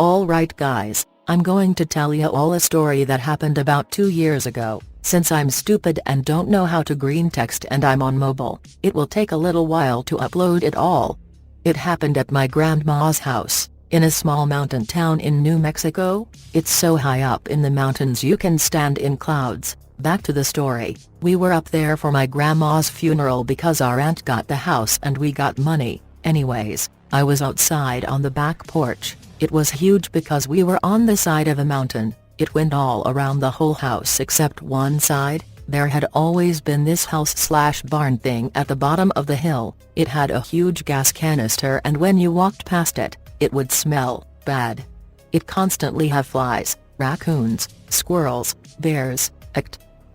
Alright guys, I'm going to tell you all a story that happened about 2 years ago. Since I'm stupid and don't know how to Greentext and I'm on mobile, it will take a little while to upload it all. It happened at my grandma's house, in a small mountain town in New Mexico. It's so high up in the mountains you can stand in clouds. Back to the story, we were up there for my grandma's funeral because our aunt got the house and we got money. Anyways, I was outside on the back porch. It was huge because we were on the side of a mountain. It went all around the whole house except one side. There had always been this house/barn thing at the bottom of the hill. It had a huge gas canister and when you walked past it, it would smell bad. It constantly had flies, raccoons, squirrels, bears,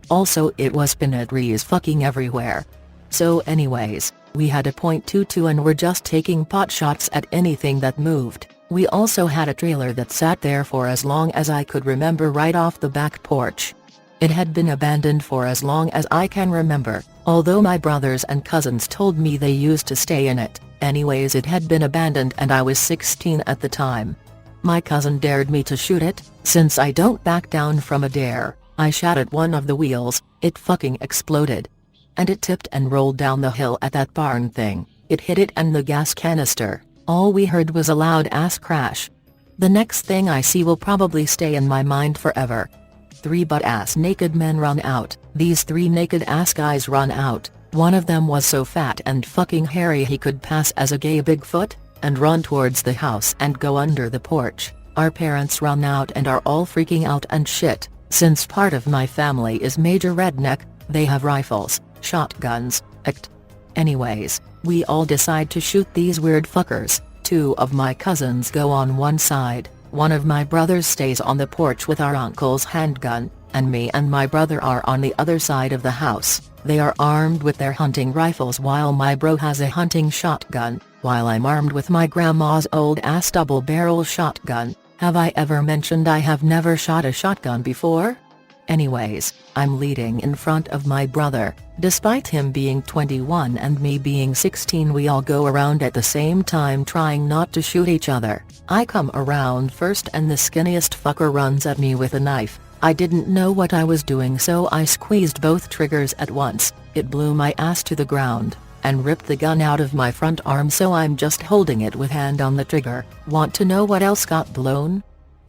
also it was peanut trees fucking everywhere. So anyways, we had a .22 and were just taking pot shots at anything that moved. We also had a trailer that sat there for as long as I could remember right off the back porch. It had been abandoned for as long as I can remember, although my brothers and cousins told me they used to stay in it. Anyways, it had been abandoned and I was 16 at the time. My cousin dared me to shoot it. Since I don't back down from a dare, I shot at one of the wheels. It fucking exploded. And it tipped and rolled down the hill at that barn thing. It hit it and the gas canister. All we heard was a loud ass crash. The next thing I see will probably stay in my mind forever. 3 butt-ass naked men run out. These 3 naked-ass guys run out. One of them was so fat and fucking hairy he could pass as a gay Bigfoot, and run towards the house and go under the porch. Our parents run out and are all freaking out and shit. Since part of my family is major redneck, they have rifles, shotguns, Anyways, we all decide to shoot these weird fuckers. 2 of my cousins go on one side, one of my brothers stays on the porch with our uncle's handgun, and me and my brother are on the other side of the house. They are armed with their hunting rifles while my bro has a hunting shotgun, while I'm armed with my grandma's old-ass double-barrel shotgun. Have I ever mentioned I have never shot a shotgun before? Anyways, I'm leading in front of my brother. Despite him being 21 and me being 16, we all go around at the same time trying not to shoot each other. I come around first and the skinniest fucker runs at me with a knife. I didn't know what I was doing so I squeezed both triggers at once. It blew my ass to the ground, and ripped the gun out of my front arm so I'm just holding it with hand on the trigger. Want to know what else got blown?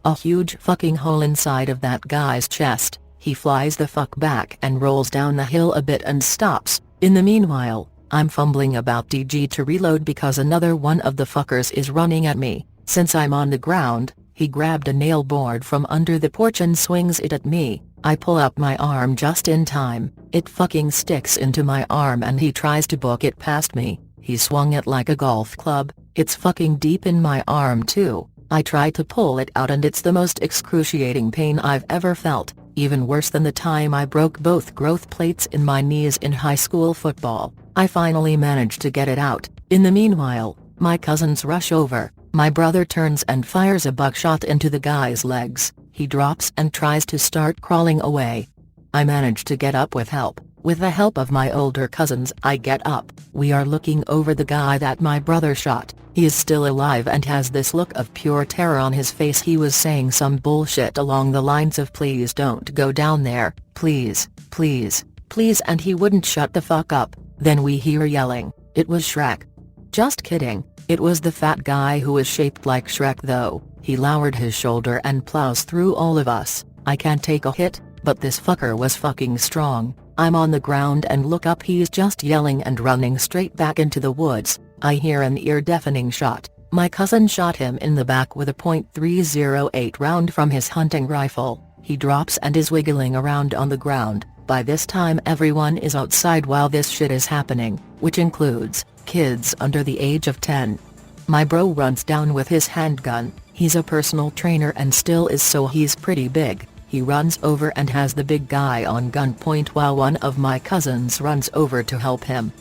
A huge fucking hole inside of that guy's chest. He flies the fuck back and rolls down the hill a bit and stops. In the meanwhile, I'm fumbling about DG to reload because another one of the fuckers is running at me. Since I'm on the ground, he grabbed a nail board from under the porch and swings it at me. I pull up my arm just in time. It fucking sticks into my arm and he tries to book it past me. He swung it like a golf club. It's fucking deep in my arm too. I try to pull it out and it's the most excruciating pain I've ever felt. Even worse than the time I broke both growth plates in my knees in high school football. I finally managed to get it out. In the meanwhile, my cousins rush over. My brother turns and fires a buckshot into the guy's legs. He drops and tries to start crawling away. I manage to get up with help. With the help of my older cousins I get up. We are looking over the guy that my brother shot. He is still alive and has this look of pure terror on his face. He was saying some bullshit along the lines of "Please don't go down there, please, please, please," and he wouldn't shut the fuck up. Then we hear yelling. It was Shrek. Just kidding, it was the fat guy who is shaped like Shrek though. He lowered his shoulder and plows through all of us. I can't take a hit, but this fucker was fucking strong. I'm on the ground and look up, he's just yelling and running straight back into the woods. I hear an ear-deafening shot. My cousin shot him in the back with a .308 round from his hunting rifle. He drops and is wiggling around on the ground. By this time everyone is outside while this shit is happening, which includes kids under the age of 10. My bro runs down with his handgun. He's a personal trainer and still is, so he's pretty big. He runs over and has the big guy on gunpoint while one of my cousins runs over to help him.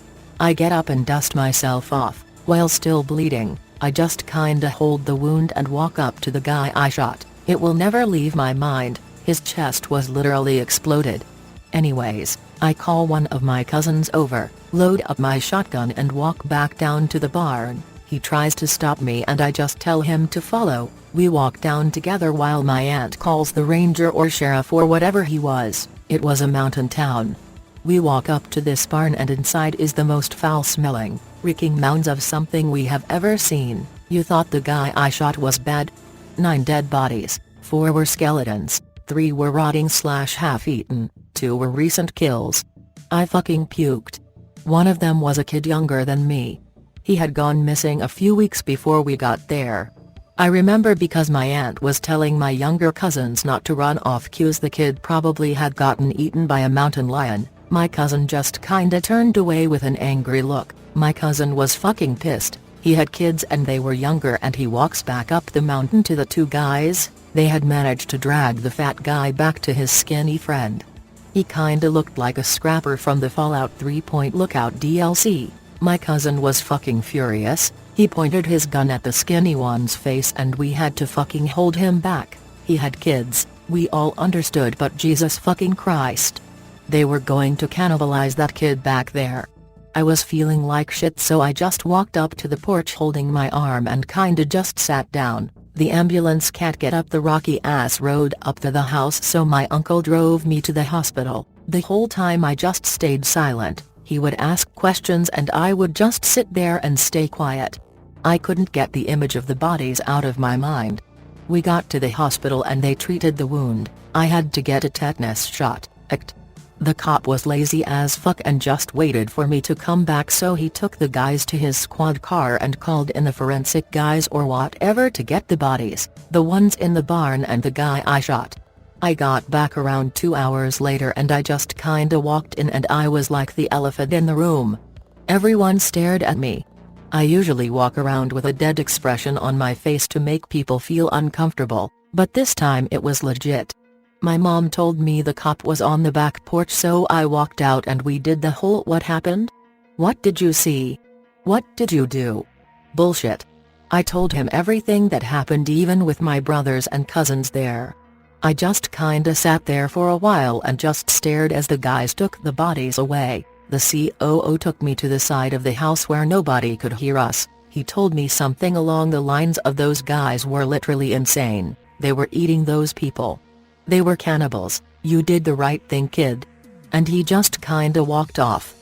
I get up and dust myself off. While still bleeding, I just kinda hold the wound and walk up to the guy I shot. It will never leave my mind, his chest was literally exploded. Anyways, I call one of my cousins over, load up my shotgun and walk back down to the barn. He tries to stop me and I just tell him to follow. We walk down together while my aunt calls the ranger or sheriff or whatever he was. It was a mountain town. We walk up to this barn and inside is the most foul-smelling, reeking mounds of something we have ever seen. You thought the guy I shot was bad? 9 dead bodies, 4 were skeletons, 3 were rotting/half-eaten, 2 were recent kills. I fucking puked. One of them was a kid younger than me. He had gone missing a few weeks before we got there. I remember because my aunt was telling my younger cousins not to run off cues the kid probably had gotten eaten by a mountain lion. My cousin just kinda turned away with an angry look. My cousin was fucking pissed. He had kids and they were younger and he walks back up the mountain to the 2 guys. They had managed to drag the fat guy back to his skinny friend. He kinda looked like a scrapper from the Fallout 3 Point Lookout DLC. My cousin was fucking furious. He pointed his gun at the skinny one's face and we had to fucking hold him back. He had kids, we all understood, but Jesus fucking Christ. They were going to cannibalize that kid back there. I was feeling like shit, so I just walked up to the porch holding my arm and kinda just sat down. The ambulance can't get up the rocky ass road up to the house, so my uncle drove me to the hospital. The whole time I just stayed silent. He would ask questions and I would just sit there and stay quiet. I couldn't get the image of the bodies out of my mind. We got to the hospital and they treated the wound. I had to get a tetanus shot. The cop was lazy as fuck and just waited for me to come back, so he took the guys to his squad car and called in the forensic guys or whatever to get the bodies, the ones in the barn and the guy I shot. I got back around 2 hours later and I just kinda walked in and I was like the elephant in the room. Everyone stared at me. I usually walk around with a dead expression on my face to make people feel uncomfortable, but this time it was legit. My mom told me the cop was on the back porch, so I walked out and we did the whole "what happened? What did you see? What did you do?" bullshit. I told him everything that happened, even with my brothers and cousins there. I just kinda sat there for a while and just stared as the guys took the bodies away. The COO took me to the side of the house where nobody could hear us. He told me something along the lines of those guys were literally insane, they were eating those people. They were cannibals. You did the right thing, kid. And he just kinda walked off.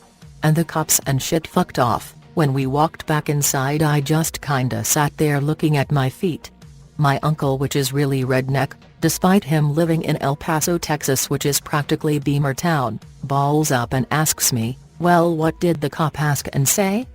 And the cops and shit fucked off. When we walked back inside I just kinda sat there looking at my feet. My uncle, which is really redneck, despite him living in El Paso, Texas, which is practically Beamer Town, balls up and asks me, "Well, what did the cop ask and say?"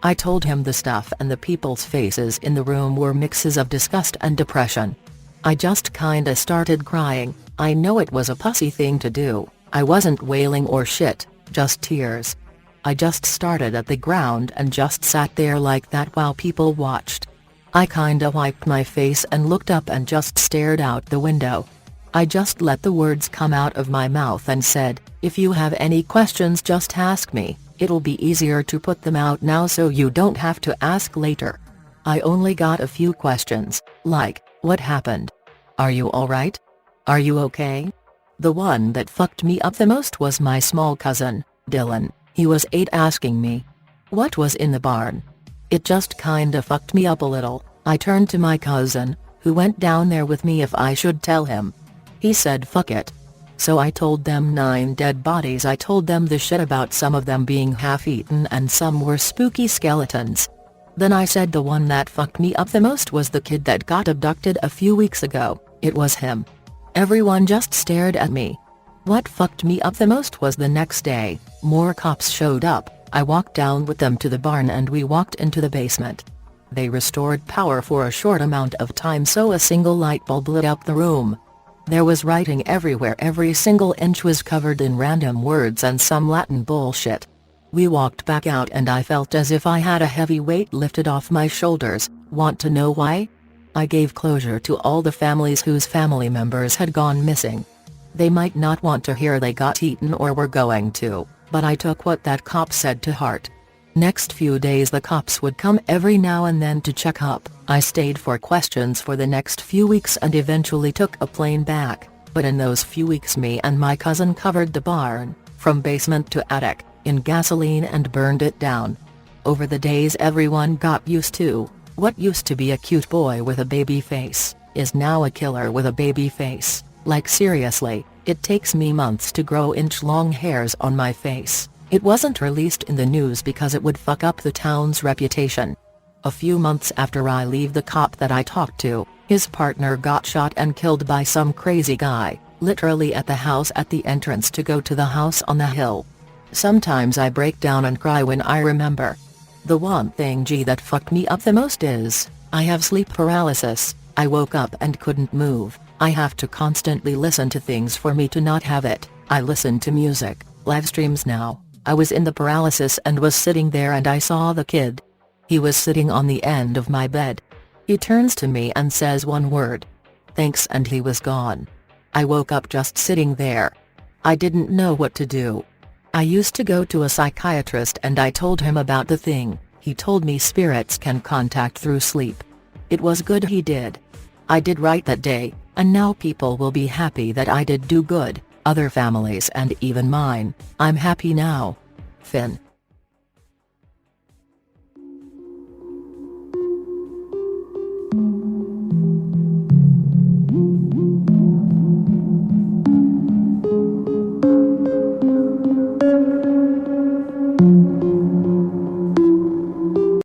I told him the stuff and the people's faces in the room were mixes of disgust and depression. I just kinda started crying. I know it was a pussy thing to do. I wasn't wailing or shit, just tears. I just started at the ground and just sat there like that while people watched. I kinda wiped my face and looked up and just stared out the window. I just let the words come out of my mouth and said, "If you have any questions just ask me, it'll be easier to put them out now so you don't have to ask later." I only got a few questions, like, "What happened? Are you alright? Are you okay?" The one that fucked me up the most was my small cousin, Dylan. He was 8, asking me, "What was in the barn?" It just kinda fucked me up a little. I turned to my cousin, who went down there with me, if I should tell him. He said fuck it. So I told them 9 dead bodies. I told them the shit about some of them being half-eaten and some were spooky skeletons. Then I said the one that fucked me up the most was the kid that got abducted a few weeks ago. It was him. Everyone just stared at me. What fucked me up the most was the next day, more cops showed up. I walked down with them to the barn and we walked into the basement. They restored power for a short amount of time, so a single light bulb lit up the room. There was writing everywhere. Every single inch was covered in random words and some Latin bullshit. We walked back out and I felt as if I had a heavy weight lifted off my shoulders. Want to know why? I gave closure to all the families whose family members had gone missing. They might not want to hear they got eaten or were going to, but I took what that cop said to heart. Next few days the cops would come every now and then to check up. I stayed for questions for the next few weeks and eventually took a plane back, but in those few weeks me and my cousin covered the barn, from basement to attic, in gasoline and burned it down. Over the days everyone got used to, what used to be a cute boy with a baby face, is now a killer with a baby face. Like seriously, it takes me months to grow inch-long hairs on my face. It wasn't released in the news because it would fuck up the town's reputation. A few months after I leave the cop that I talked to, his partner got shot and killed by some crazy guy, literally at the house at the entrance to go to the house on the hill. Sometimes I break down and cry when I remember. The one thing that fucked me up the most is, I have sleep paralysis. I woke up and couldn't move. I have to constantly listen to things for me to not have it. I listen to music, live streams now. I was in the paralysis and was sitting there and I saw the kid. He was sitting on the end of my bed. He turns to me and says one word. Thanks, and he was gone. I woke up just sitting there. I didn't know what to do. I used to go to a psychiatrist and I told him about the thing. He told me spirits can contact through sleep. It was good he did. I did right that day, and now people will be happy that I did do good, other families and even mine. I'm happy now. Finn.